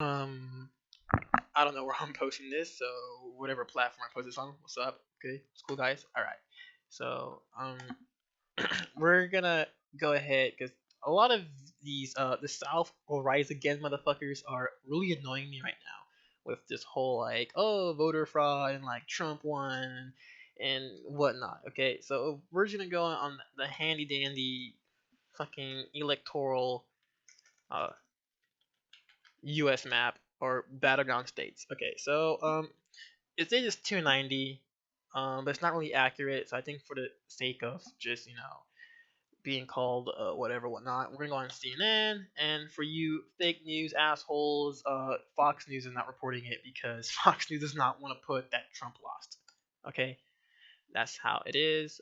Um, I don't know where I'm posting this, so whatever platform I post this on. What's up? Okay, it's cool, guys. All right. So we're gonna go ahead because a lot of these the South will rise again motherfuckers are really annoying me right now with this whole like voter fraud and like Trump won and whatnot. Okay, so we're just gonna go on the handy dandy fucking electoral uh U.S. map or battleground states. Okay, so it says it's 290, but it's not really accurate. So I think for the sake of just being called whatever whatnot, we're gonna go on CNN. And for you fake news assholes, Fox News is not reporting it because Fox News does not want to put that Trump lost. Okay, that's how it is.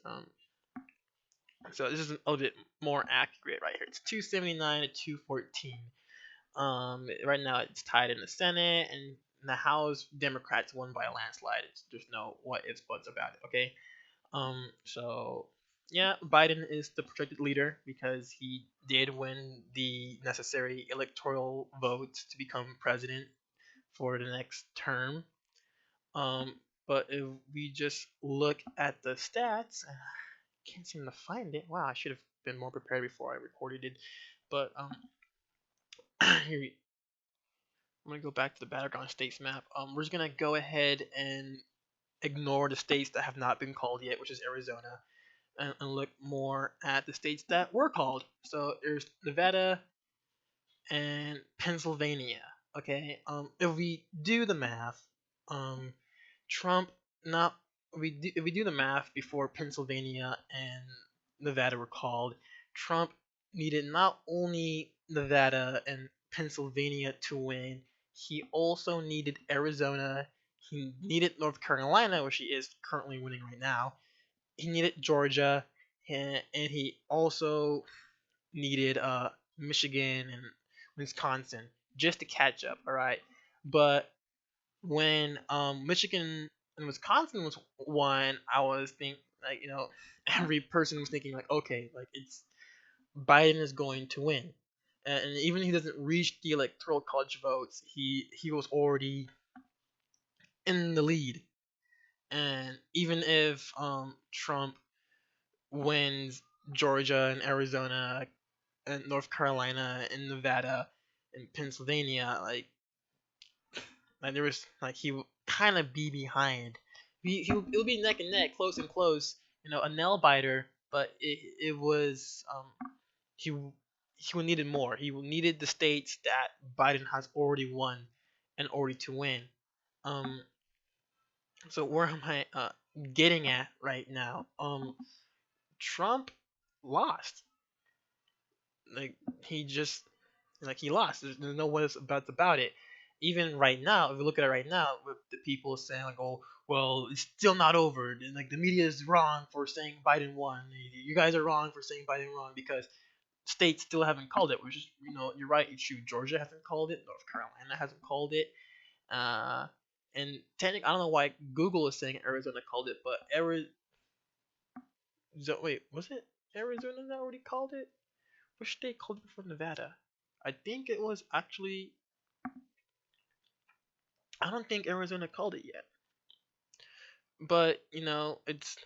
So this is a little bit more accurate right here. It's 279 to 214. Right now it's tied in the Senate, and in the House, Democrats won by a landslide. There's no what ifs buts about it. Okay. So yeah, Biden is the projected leader because he did win the necessary electoral votes to become president for the next term. Um, but if we just look at the stats, I can't seem to find it. Wow, I should have been more prepared before I recorded it. But here I'm gonna go back to the battleground states map. We're just gonna go ahead and ignore the states that have not been called yet, which is Arizona, and look more at the states that were called. So there's Nevada and Pennsylvania. Okay. If we do the math, um, Trump not if we do the math before Pennsylvania and Nevada were called, Trump needed not only Nevada and Pennsylvania to win, he also needed Arizona. He needed North Carolina, which he is currently winning right now. He needed Georgia, and he also needed Michigan and Wisconsin just to catch up. All right, but when Michigan and Wisconsin was won, I was thinking like every person was thinking like okay, like it's Biden is going to win, and even if he doesn't reach the electoral college votes, he was already in the lead, and even if Trump wins Georgia and Arizona and North Carolina and Nevada and Pennsylvania, like there was like he would kind of be behind. It'll be neck and neck, close and close. A nail biter, but it was he would needed more. He needed the states that Biden has already won and already to win. Um, so where am I getting at right now? Trump lost. Like he just he lost. There's no way about it. Even right now, if you look at it right now, with the people saying like, "Oh, well, it's still not over," and like the media is wrong for saying Biden won. You guys are wrong for saying Biden won because states still haven't called it. Which is, you're right. It's true. Georgia hasn't called it. North Carolina hasn't called it. Uh, and technically, I don't know why Google is saying Arizona called it, but Arizona. Wait, was it Arizona that already called it? Which state called it before Nevada? I think it was actually. I don't think Arizona called it yet. But it's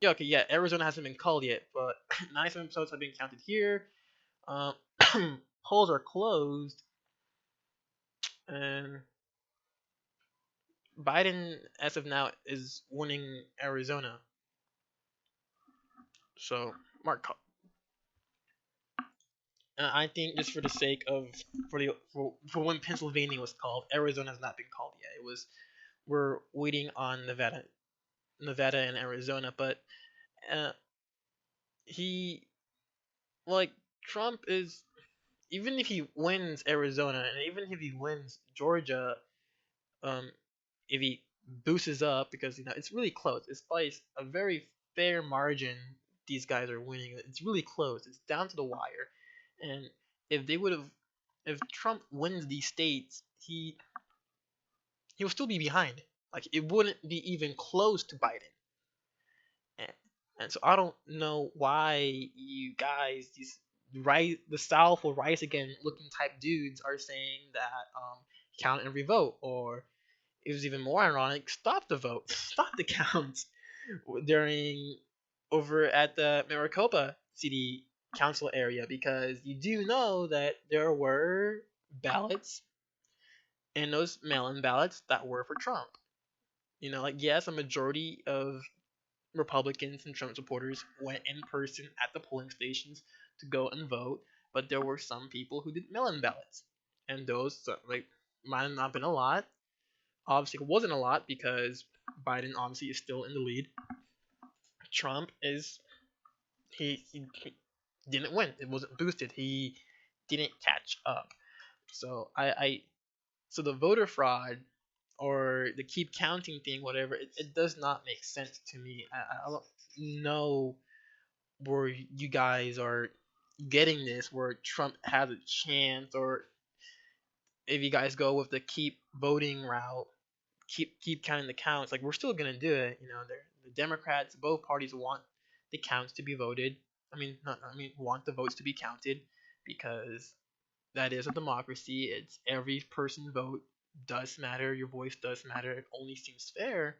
yeah, okay, yeah. Arizona hasn't been called yet, but 97 votes have been counted here. Um, polls are closed, and Biden, as of now, is winning Arizona. So Mark, I think just for the sake of for when Pennsylvania was called, Arizona has not been called yet. It was we're waiting on Nevada and Arizona, but uh, he like Trump is even if he wins Arizona and even if he wins Georgia, um, if he boosts up because it's really close. It's by a very fair margin. These guys are winning. It's really close. It's down to the wire. And if they would have, if Trump wins these states, he will still be behind. Like it wouldn't be even close to Biden. And, and so I don't know why you guys, these the South will rise again looking type dudes are saying that count and revote, or it was even more ironic, stop the vote, stop the count during over at the Maricopa City Council area, because you do know that there were ballots in those mail-in ballots that were for Trump. You know, like yes, a majority of Republicans and Trump supporters went in person at the polling stations to go and vote, but there were some people who did mail-in ballots, and those like might have not been a lot. Obviously, it wasn't a lot because Biden obviously is still in the lead. Trump is he didn't win. It wasn't boosted. He didn't catch up. So so the voter fraud or the keep counting thing, whatever, it does not make sense to me. I don't know where you guys are getting this, where Trump has a chance, or if you guys go with the keep voting route, keep counting the counts, like we're still gonna do it. You know, the Democrats, both parties want the counts to be voted. I mean, not I mean want the votes to be counted because that is a democracy. It's every person's vote does matter. Your voice does matter. It only seems fair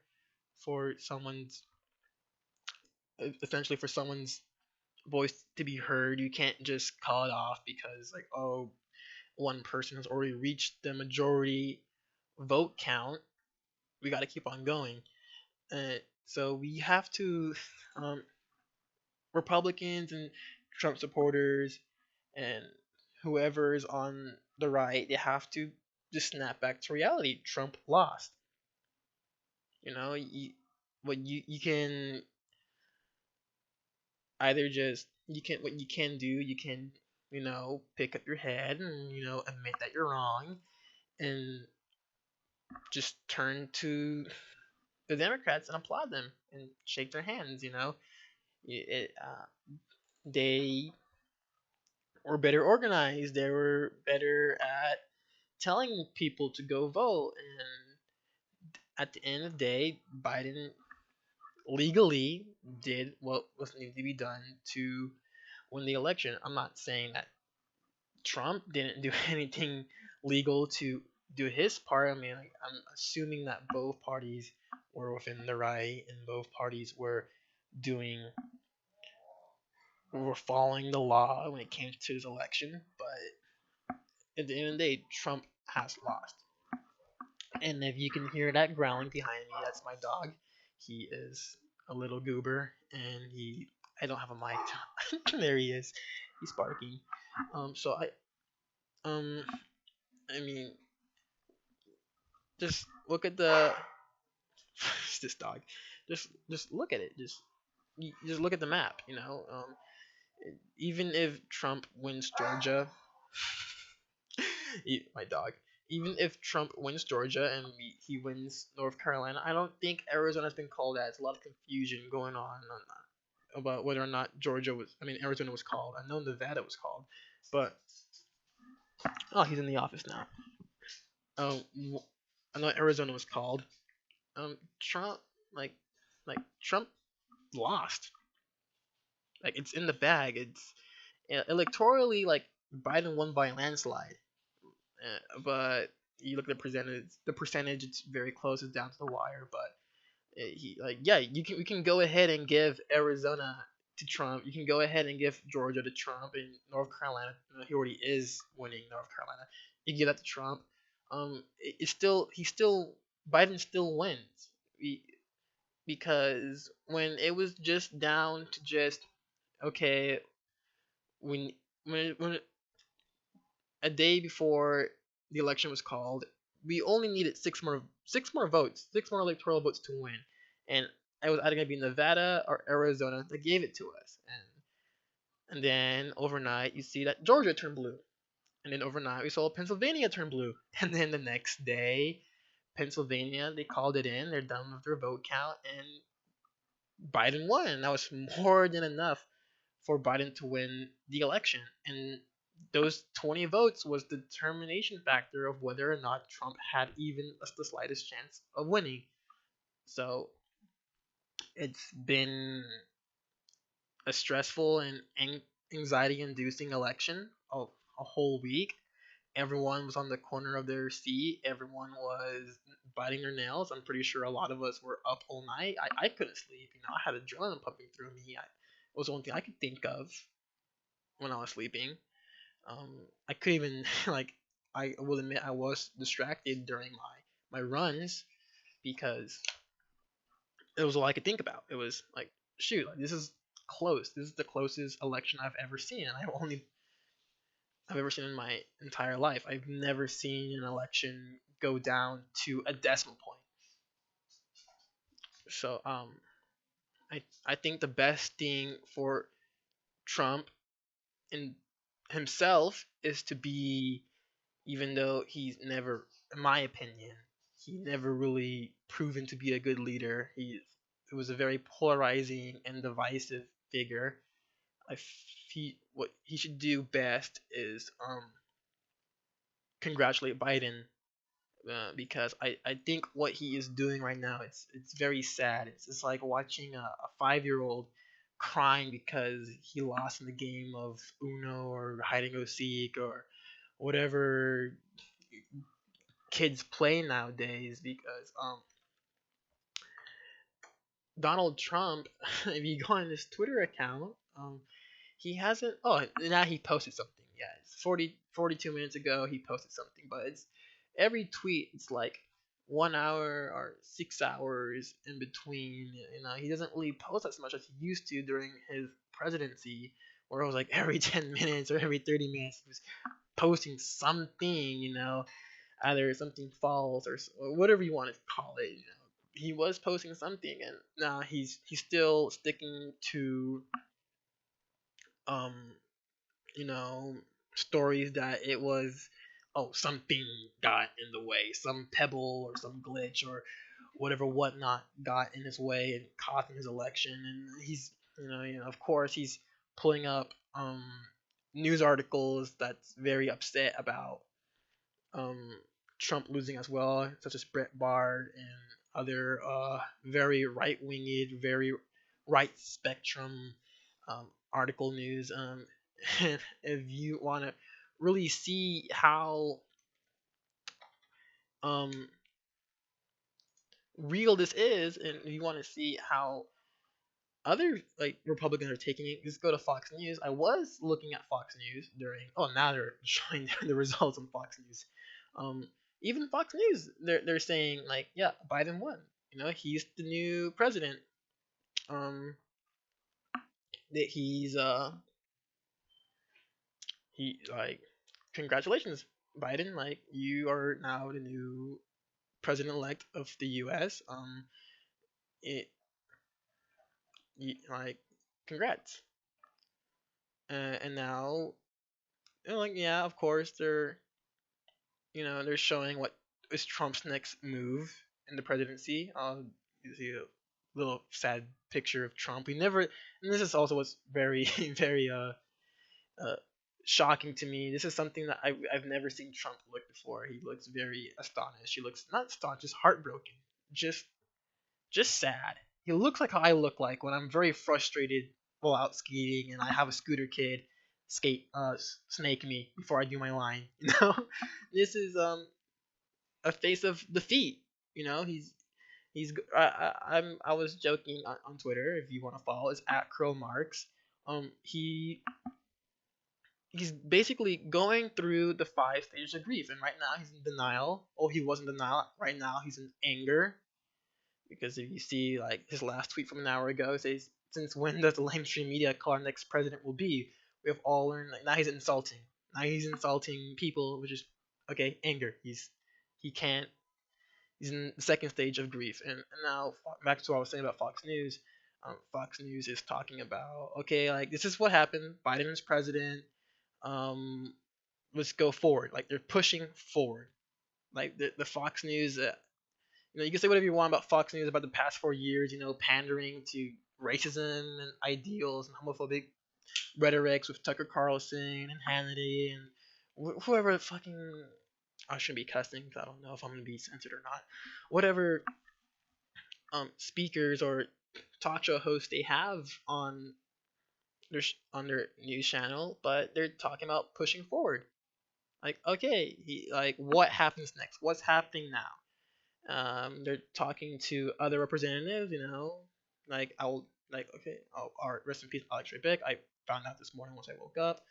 for someone's essentially for someone's voice to be heard. You can't just call it off because like oh one person has already reached the majority vote count. We got to keep on going. So we have to um, Republicans and Trump supporters and whoever's on the right, they have to just snap back to reality. Trump lost. You know, you can either just you can what you can do, you can pick up your head and admit that you're wrong and just turn to the Democrats and applaud them and shake their hands. They were better organized. They were better at telling people to go vote. And at the end of the day, Biden legally did what was needed to be done to win the election. I'm not saying that Trump didn't do anything legal to do his part. I mean, like, I'm assuming that both parties were within the right and both parties doing were following the law when it came to his election. But at the end of the day, Trump has lost. And if you can hear that growling behind me, that's my dog. He is a little goober, and I don't have a mic. There he is. He's barking. So um, I mean, just look at the this dog. Just look at it. Just look at the map. Even if Trump wins Georgia, my dog. Even if Trump wins Georgia and he wins North Carolina, I don't think Arizona's been called that. There's a lot of confusion going on about whether or not Arizona was called. I know Nevada was called, but oh, he's in the office now. Um, I know Arizona was called. Trump like Trump lost. Like it's in the bag. It's electorally like Biden won by a landslide. But you look at the percentage, it's very close. It's down to the wire. But we can go ahead and give Arizona to Trump. You can go ahead and give Georgia to Trump, and North Carolina. He already is winning North Carolina. You give that to Trump. It's still Biden still wins. Because when it was just down to just okay, when a day before the election was called, we only needed six more votes, 6 more electoral votes to win, and it was either gonna be Nevada or Arizona that gave it to us, and then overnight you see that Georgia turned blue, and then overnight we saw Pennsylvania turn blue, and then the next day Pennsylvania they called it in, they're done with their vote count, and Biden won. That was more than enough for Biden to win the election. And those 20 votes was the determination factor of whether or not Trump had even the slightest chance of winning. So it's been a stressful and anxiety-inducing election of a whole week. Everyone was on the corner of their seat. Everyone was biting their nails. I'm pretty sure a lot of us were up all night. I couldn't sleep. I had adrenaline pumping through me. It was the only thing I could think of when I was sleeping. I couldn't even like. I will admit I was distracted during my runs because it was all I could think about. It was like, shoot, like, this is close. This is the closest election I've ever seen. I've ever seen in my entire life. I've never seen an election go down to a decimal point. So I think the best thing for Trump in himself is to be, even though he's never, in my opinion, he never really proven to be a good leader. He was a very polarizing and divisive figure. What he should do best is congratulate Biden, because I think what he is doing right now, it's very sad. It's like watching a 5-year-old crying because he lost in the game of Uno or hide and go seek or whatever kids play nowadays. Because Donald Trump, if you go on his Twitter account, he hasn't. Oh, now he posted something. Yeah, it's 42 minutes ago he posted something, but it's every tweet. It's like 1 hour or 6 hours in between. He doesn't really post as much as he used to during his presidency, where it was like every 10 minutes or every 30 minutes he was posting something. Either something false or whatever you want to call it. He was posting something, and now he's still sticking to um you know, stories that it was, oh, something got in the way, some pebble or some glitch or whatever whatnot got in his way and costing his election. And he's, of course, he's pulling up news articles that's very upset about um, Trump losing as well, such as Brett Bard and other very right winged, very right spectrum article news. And if you want to really see how um, real this is, and if you want to see how other like Republicans are taking it, just go to Fox News. I was looking at Fox News during. Oh, now they're showing the results on Fox News. Um, Even Fox News, they're saying like, yeah, Biden won. He's the new president. That he like, congratulations, Biden. Like, you are now the new president elect of the U.S. It like, congrats. And now, like, yeah, of course they're showing what is Trump's next move in the presidency. You see a little sad picture of Trump. We never, and this is also what's very, very uh, shocking to me. This is something that I've never seen Trump look before. He looks very astonished. He looks not astonished, just heartbroken, just just sad. He looks like how I look like when I'm very frustrated while out skating and I have a scooter kid snake me before I do my line. This is a face of defeat. I was joking on Twitter. If you want to follow, it's at Crow Marks. He's basically going through the 5 stages of grief, and right now he's in denial. Oh, he was in denial. Right now he's in anger, because if you see like his last tweet from an hour ago, it says, "Since when does the mainstream media call our next president will be? We have all learned." Like, now he's insulting. Now he's insulting people, which is okay. Anger. He can't. He's in the second stage of grief, and now back to what I was saying about Fox News. Fox News is talking about, okay, like, this is what happened. Biden is president. Um, let's go forward. Like, they're pushing forward. Like, the Fox News, you can say whatever you want about Fox News about the past 4 years, pandering to racism and ideals and homophobic rhetorics with Tucker Carlson and Hannity and whoever fucking. I shouldn't be cussing because I don't know if I'm gonna be censored or not. Whatever speakers or talk show hosts they have on on their news channel, but they're talking about pushing forward. Like, okay, like what happens next? What's happening now? They're talking to other representatives, like I'll like okay, all right, rest in peace, Alex Trebek. I found out this morning once I woke up,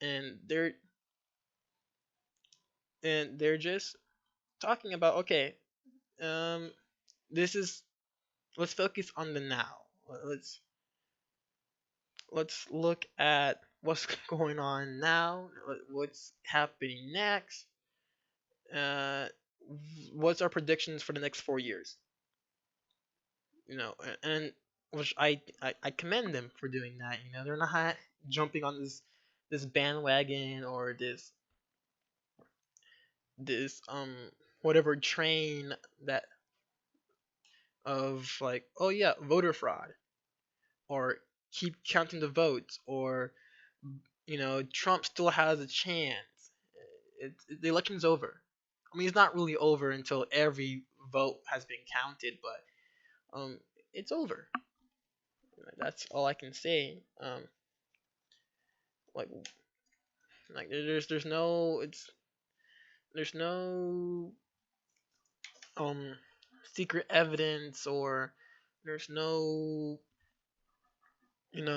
and they're just talking about okay, um, this is let's focus on the now. Let's let's look at what's going on now, what's happening next, uh, what's our predictions for the next 4 years, and which I commend them for doing that. They're not jumping on this bandwagon or this whatever train that of like, oh yeah, voter fraud, or keep counting the votes, or Trump still has a chance. The election's over. I mean, it's not really over until every vote has been counted, but it's over. That's all I can say. Like there's no there's no um secret evidence, or there's no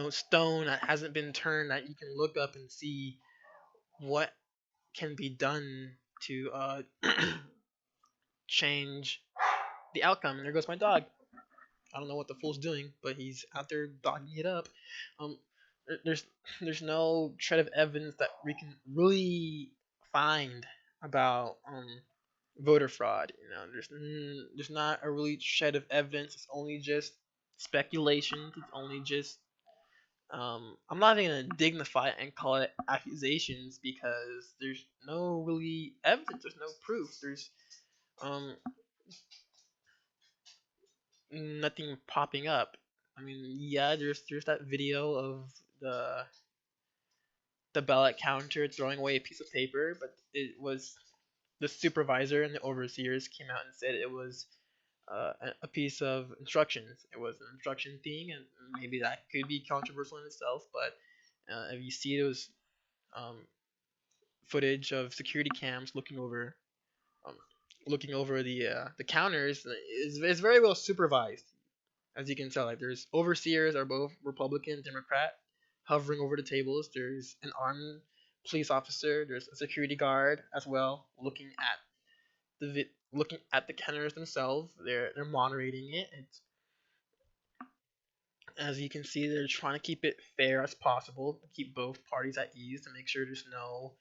stone that hasn't been turned that you can look up and see what can be done to change the outcome. And there goes my dog. I don't know what the fool's doing, but he's out there dogging it up. Um, there's there's no shred of evidence that we can really find about voter fraud. There's not a really shred of evidence. It's only just speculation. It's only just I'm not even gonna dignify it and call it accusations, because there's no really evidence. There's no proof. There's um nothing popping up. I mean, yeah, there's that video of the ballot counter throwing away a piece of paper, but it was the supervisor and the overseers came out and said it was a piece of instructions. It was an instruction thing, and maybe that could be controversial in itself. But if you see those um, footage of security cams um, looking over the counters, it's very well supervised. As you can tell, like there's overseers are both Republican, Democrat, hovering over the tables. There's an armed police officer. There's a security guard as well, looking at the counters themselves. They're moderating it. It's, as you can see, they're trying to keep it fair as possible, keep both parties at ease, to make sure there's no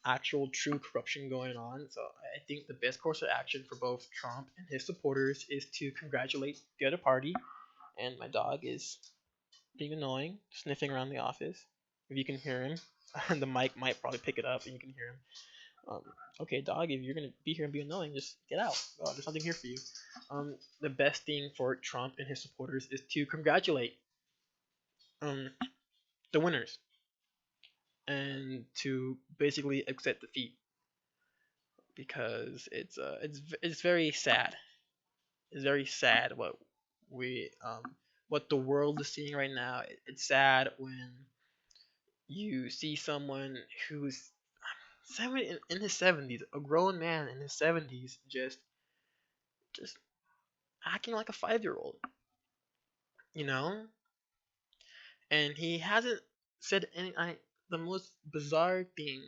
actual true corruption going on. So I think the best course of action for both Trump and his supporters is to congratulate the other party. And my dog is being annoying, sniffing around the office. If you can hear him, the mic might probably pick it up and you can hear him. Okay, dog, if you're gonna be here and be annoying, just get out. Oh, there's nothing here for you. The best thing for Trump and his supporters is to congratulate um, the winners and to basically accept defeat, because it's very sad. It's very sad what the world is seeing right now. It's sad when you see someone who's in his 70s, a grown man in his 70s, just acting like a 5-year old, you know? And he hasn't said any. The most bizarre thing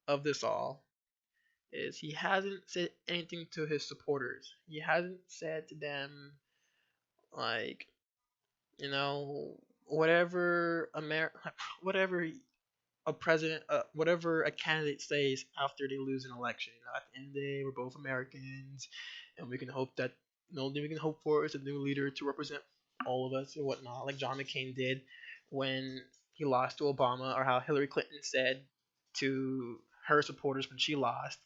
of this all is he hasn't said anything to his supporters. He hasn't said to them, like, whatever whatever a president, whatever a candidate says after they lose an election. At the end of the day, we're both Americans, and we can hope that the only thing we can hope for is a new leader to represent all of us and whatnot, like John McCain did when he lost to Obama, or how Hillary Clinton said to her supporters when she lost.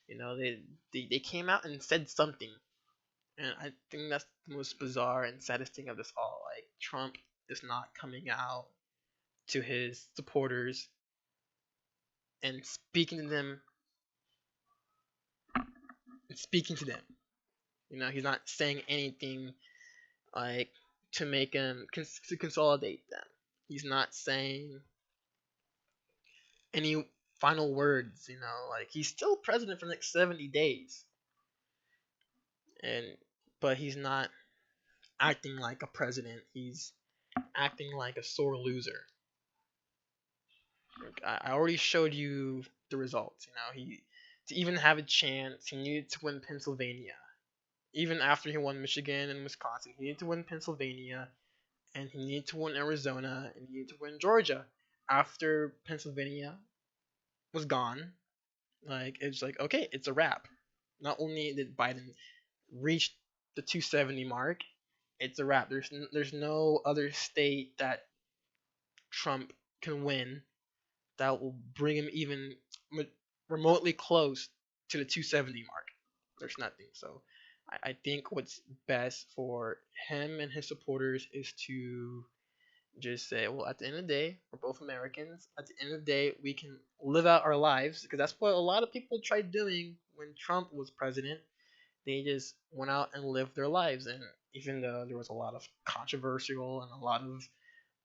They came out and said something, and I think that's the most bizarre and saddest thing of this all. Like, Trump is not coming out to his supporters and speaking to them. He's not saying anything like to make them to consolidate them. He's not saying any final words. Like he's still president for the next 70 days, and but he's not acting like a president. He's acting like a sore loser. I already showed you the results. He to even have a chance, he needed to win Pennsylvania. Even after he won Michigan and Wisconsin, he needed to win Pennsylvania, and he needed to win Arizona, and he needed to win Georgia. After Pennsylvania was gone, like it's like okay, it's a wrap. Not only did Biden reach the 270 mark, it's a wrap. There's no other state that Trump can win that will bring him even remotely close to the 270 mark. There's nothing. So I think what's best for him and his supporters is to just say, well, at the end of the day, we're both Americans. At the end of the day, we can live out our lives because that's what a lot of people tried doing when Trump was president. They just went out and lived their lives, and even though there was a lot of controversial and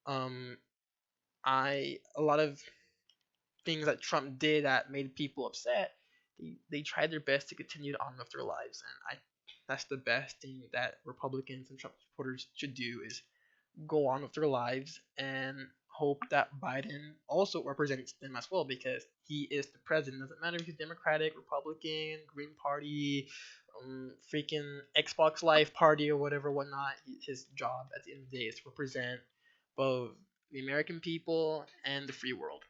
um, a lot of things that Trump did that made people upset, they tried their best to continue on with their lives, and that's the best thing that Republicans and Trump supporters should do is go on with their lives and hope that Biden also represents them as well because he is the president. Doesn't matter if he's Democratic, Republican, Green Party, freaking Xbox Live Party or whatever, whatnot. His job at the end of the day is to represent both the American people and the free world.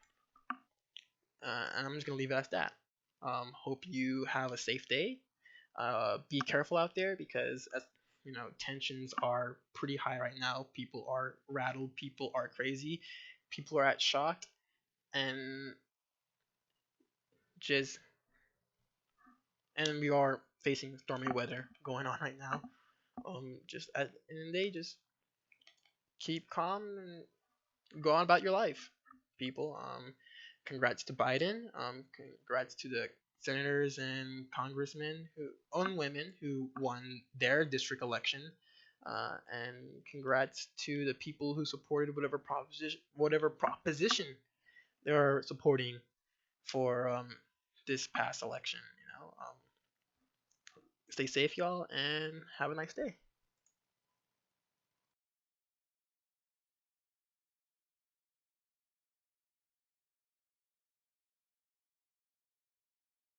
And I'm just gonna leave it at that. Hope you have a safe day. Be careful out there because as tensions are pretty high right now. People are rattled. People are crazy. People are at shock, and just and we are facing stormy weather going on right now. Just at the end of the day, just keep calm and go on about your life, people. Congrats to Biden. Congrats to the senators and congressmen who and women who won their district election. And congrats to the people who supported whatever proposition they're supporting for this past election. Stay safe, y'all, and have a nice day.